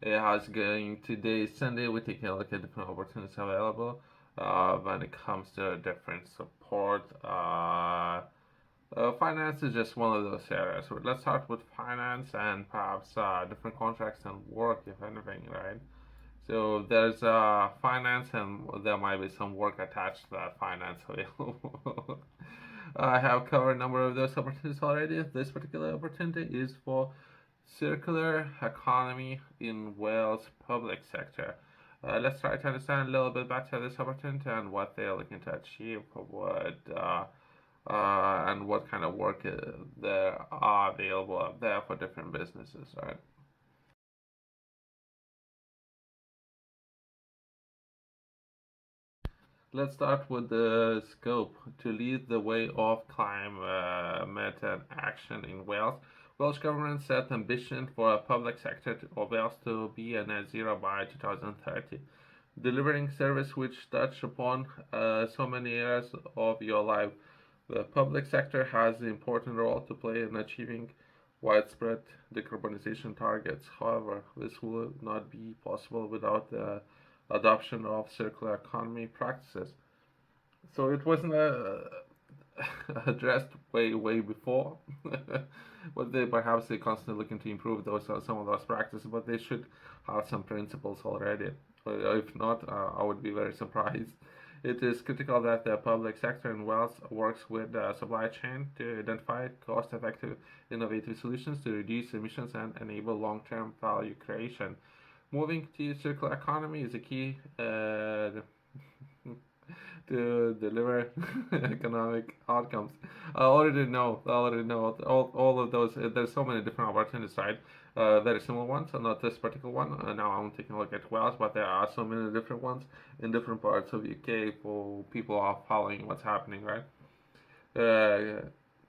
How's it going today? Sunday. We're taking a look at different opportunities available when it comes to different support. Finance is just one of those areas. So let's start with finance and perhaps different contracts and work, if anything, right? So there's finance, and there might be some work attached to that finance available. I have covered a number of those opportunities already. This particular opportunity is for circular economy in Wales public sector. Let's try to understand a little bit better this opportunity and what they're looking to achieve, and what kind of work there are available out there for different businesses, right? Let's start with the scope. To lead the way of climate and action in Wales, Welsh Government set ambition for a public sector of Wales to be a net zero by 2030, delivering service which touch upon so many areas of your life. The public sector has an important role to play in achieving widespread decarbonisation targets. However, this will not be possible without the adoption of circular economy practices. So it wasn't addressed way before, but they constantly looking to improve those some of those practices, but they should have some principles already. If not, I would be very surprised. It is critical that the public sector in Wales works with the supply chain to identify cost-effective, innovative solutions to reduce emissions and enable long-term value creation. Moving to circular economy is a key to deliver economic outcomes. I already know all of those. There's so many different opportunities, right? Very similar ones, and not this particular one. Now I'm taking a look at Wales, but there are so many different ones in different parts of UK for people are following what's happening, right? Uh,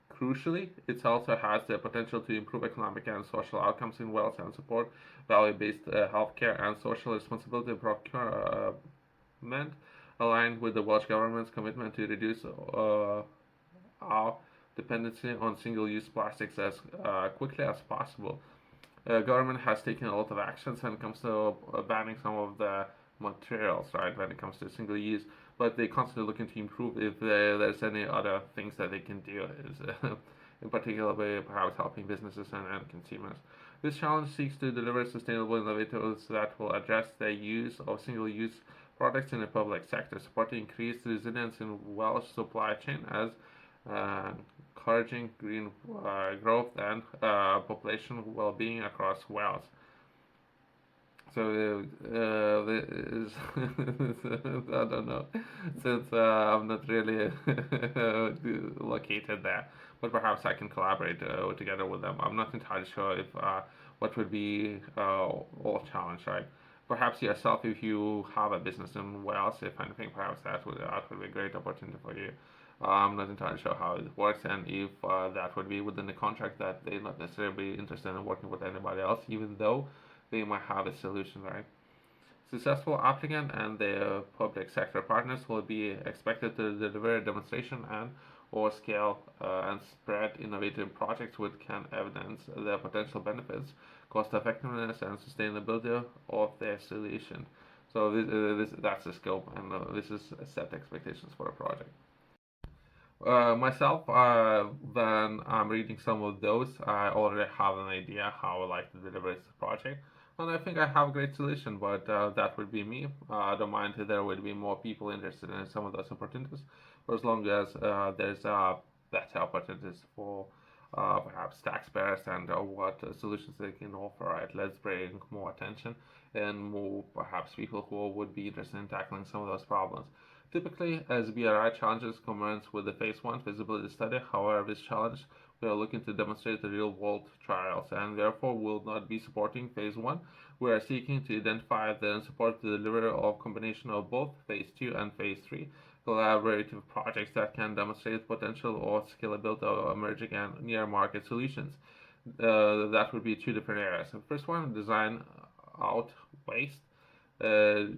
Crucially, it also has the potential to improve economic and social outcomes in Wales and support value-based healthcare and social responsibility procurement aligned with the Welsh Government's commitment to reduce our dependency on single-use plastics as quickly as possible. Government has taken a lot of actions when it comes to banning some of the materials, right? When it comes to single use, but they constantly looking to improve if there's any other things that they can do. Is in particular, by perhaps helping businesses and consumers. This challenge seeks to deliver sustainable innovators that will address the use of single-use products in the public sector, supporting increased resilience in Welsh supply chain as uh, encouraging green growth and population well-being across Wales. So is I don't know, since I'm not really located there, but perhaps I can collaborate together with them. I'm not entirely sure if what would be all challenge, right? Perhaps yourself, if you have a business in Wales, if anything, perhaps that would be a great opportunity for you. I'm not entirely sure how it works and if that would be within the contract that they not necessarily be interested in working with anybody else, even though they might have a solution, right? Successful applicant and their public sector partners will be expected to deliver a demonstration and or scale and spread innovative projects which can evidence the potential benefits, cost effectiveness, and sustainability of their solution. So that's the scope, and this is set expectations for a project. Myself, when I'm reading some of those, I already have an idea how I like to deliver this project, and I think I have a great solution. But that would be me. I don't mind if there would be more people interested in some of those opportunities, for as long as there's better opportunities for perhaps taxpayers and what solutions they can offer. Right, let's bring more attention and more perhaps people who would be interested in tackling some of those problems. Typically, as BRI challenges commence with the phase 1 feasibility study. However, this challenge we are looking to demonstrate the real world trials and therefore will not be supporting phase 1. We are seeking to identify and support the delivery of combination of both phase 2 and phase 3 collaborative projects that can demonstrate potential or scalability of emerging and near market solutions. That would be two different areas. The first one, design out waste. Uh,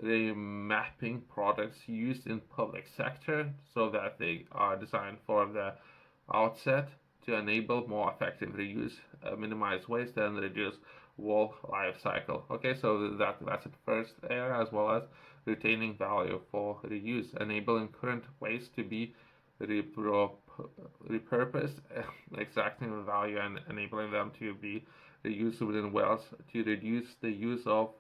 Remapping products used in public sector so that they are designed for the outset to enable more effective reuse, minimize waste, and reduce whole life cycle. Okay, so that's the first area, as well as retaining value for reuse, enabling current waste to be repro- repurposed, extracting the value and enabling them to be reused within wells to reduce the use of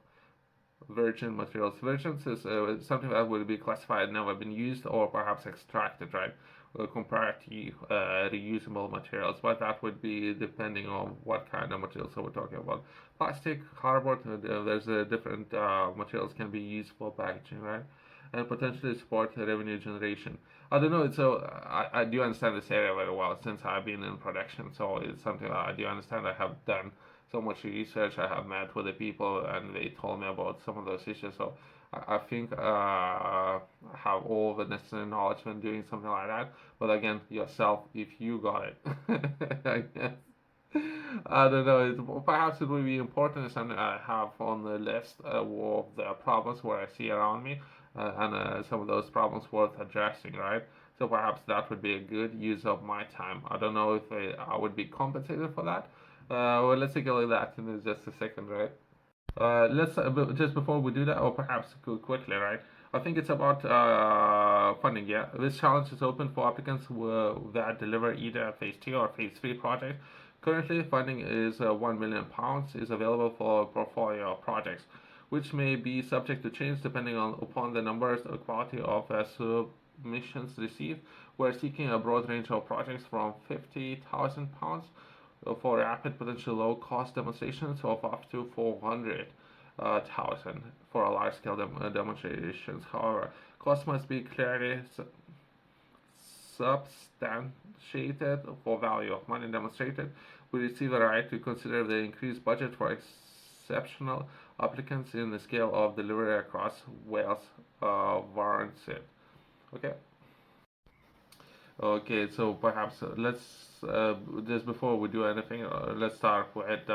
virgin materials. Virgins is something that would be classified never been used or perhaps extracted, right? Compared to reusable materials, but that would be depending on what kind of materials. So we're talking about plastic, cardboard. There's different materials can be used for packaging, right? And potentially support revenue generation. I don't know. So I do understand this area very well since I've been in production. So it's something that I do understand. I have done so much research. I have met with the people, and they told me about some of those issues. So I think I have all the necessary knowledge when doing something like that. But again, yourself, if you got it, I guess. I don't know. Perhaps it would be important. It's something I have on the list of the problems where I see around me, and some of those problems worth addressing, right? So perhaps that would be a good use of my time. I don't know if I would be compensated for that. Well, let's take a look at that in just a second, right? Let's just before we do that, or perhaps go quickly, right? I think it's about funding. Yeah, this challenge is open for applicants that deliver either phase two or phase three projects. Currently, funding is £1 million is available for portfolio projects, which may be subject to change depending on upon the numbers or quality of submissions received. We're seeking a broad range of projects from £50,000 for rapid potential low cost demonstrations of up to 400,000 for a large scale demonstrations. However, cost must be clearly substantiated for value of money demonstrated. We receive a right to consider the increased budget for exceptional applicants in the scale of delivery across Wales warrants it. Okay. Okay, so perhaps let's just before we do anything, let's start with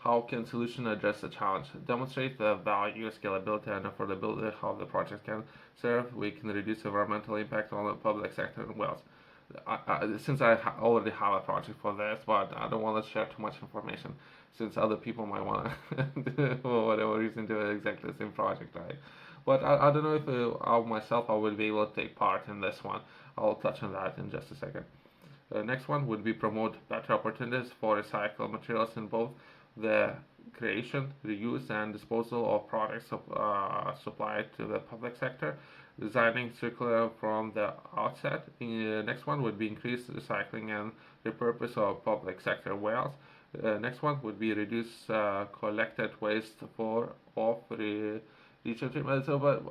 how can solution address the challenge? Demonstrate the value, scalability, and affordability how the project can serve. We can reduce environmental impact on the public sector in Wales. Since already have a project for this, but I don't want to share too much information since other people might want to, for whatever reason, do exactly the same project, right? But I don't know if myself I will be able to take part in this one. I'll touch on that in just a second. Next one would be promote better opportunities for recycled materials in both the creation, reuse, and disposal of products supplied to the public sector, designing circular from the outset. Next one would be increase recycling and repurpose of public sector waste. Next one would be reduce collected waste for off regional treatment. So, but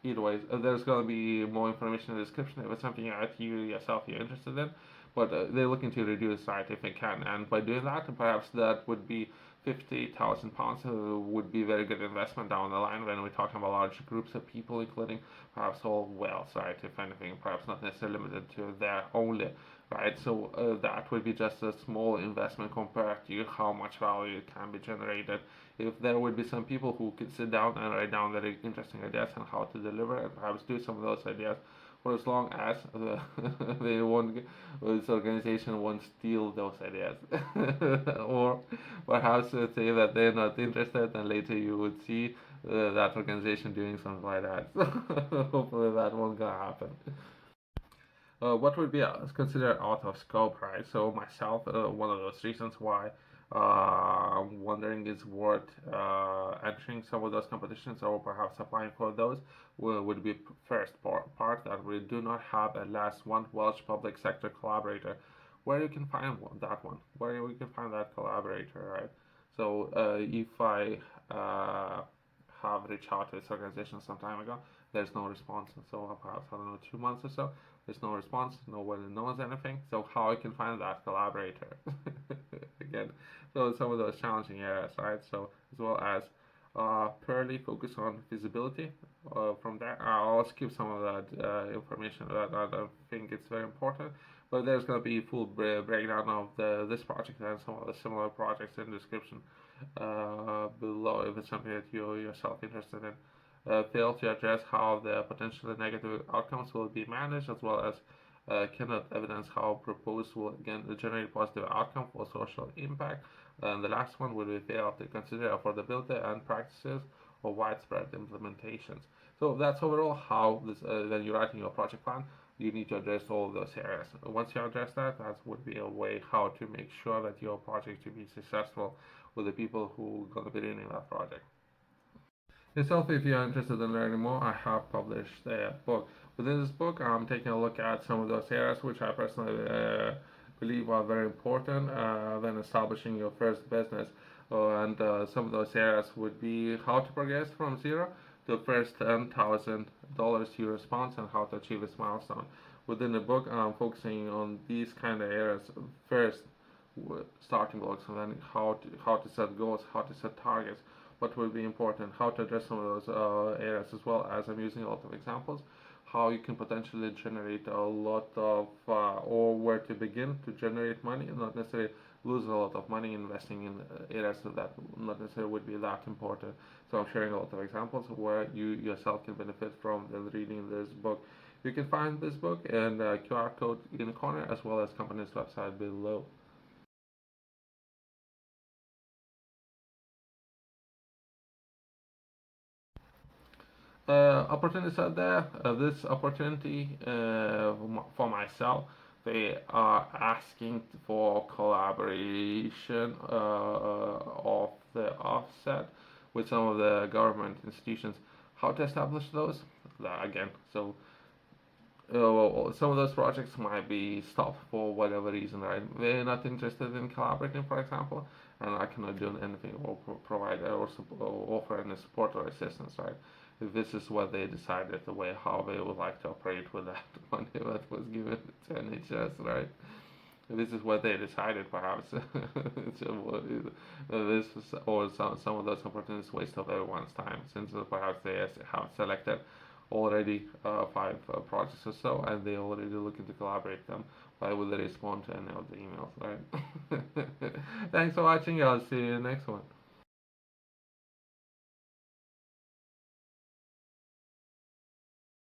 either way, there's going to be more information in the description if it's something that you yourself you're interested in. But they're looking to reduce that if they can, and by doing that, perhaps that would be £50,000 would be a very good investment down the line when we're talking about large groups of people, including perhaps all Wales, right? If anything, perhaps not necessarily limited to there only, right? So that would be just a small investment compared to how much value can be generated. If there would be some people who could sit down and write down very interesting ideas on how to deliver and perhaps do some of those ideas for as long as they won't, this organization won't steal those ideas, or perhaps say that they're not interested, and later you would see that organization doing something like that. Hopefully that won't gonna happen. What would be considered out of scope, right? So myself, one of those reasons why I'm wondering is worth entering some of those competitions or perhaps applying for those would be first part that we do not have at last one Welsh public sector collaborator. Where you can find that one, where we can find that collaborator, right? So if I have reached out to this organization some time ago, there's no response. So perhaps I don't know 2 months or so, there's no response. Nobody knows anything. So how I can find that collaborator again? So some of those challenging areas, right? So as well as purely focus on feasibility. From there, I'll skip some of that information that I don't think it's very important. But there's going to be full breakdown of this project and some of the similar projects in the description below if it's something that you yourself interested in. Fail to address how the potentially negative outcomes will be managed, as well as cannot evidence how proposed will again generate positive outcome for social impact. And the last one will be fail to consider affordability and practices or widespread implementations. So that's overall how this, when you're writing your project plan, you need to address all of those areas. Once you address that, that would be a way how to make sure that your project to be successful with the people who are going to be running that project. Yourself, if you're interested in learning more, I have published a book. Within this book, I'm taking a look at some of those areas which I personally believe are very important when establishing your first business. And some of those areas would be how to progress from zero to the first $10,000 you response and how to achieve this milestone. Within the book, I'm focusing on these kind of areas first, starting blocks, and then how to set goals, how to set targets, what will be important, how to address some of those areas, as well as I'm using a lot of examples, how you can potentially generate a lot of, or where to begin to generate money, and not necessarily lose a lot of money investing in areas that not necessarily would be that important. So I'm sharing a lot of examples where you yourself can benefit from reading this book. You can find this book and QR code in the corner, as well as company's website below. Opportunities out there. This opportunity for myself, they are asking for collaboration of the offset with some of the government institutions. How to establish those? Again, so well, some of those projects might be stopped for whatever reason, right? They're not interested in collaborating, for example, and I cannot do anything or provide or offer any support or assistance, right? If this is what they decided, the way how they would like to operate with that money that was given to NHS, right? If this is what they decided, perhaps. So, this is, or some of those opportunities waste of everyone's time, since perhaps they have selected already five projects or so, and they already looking to collaborate them. Why would they respond to any of the emails, right? Thanks for watching. I'll see you in the next one.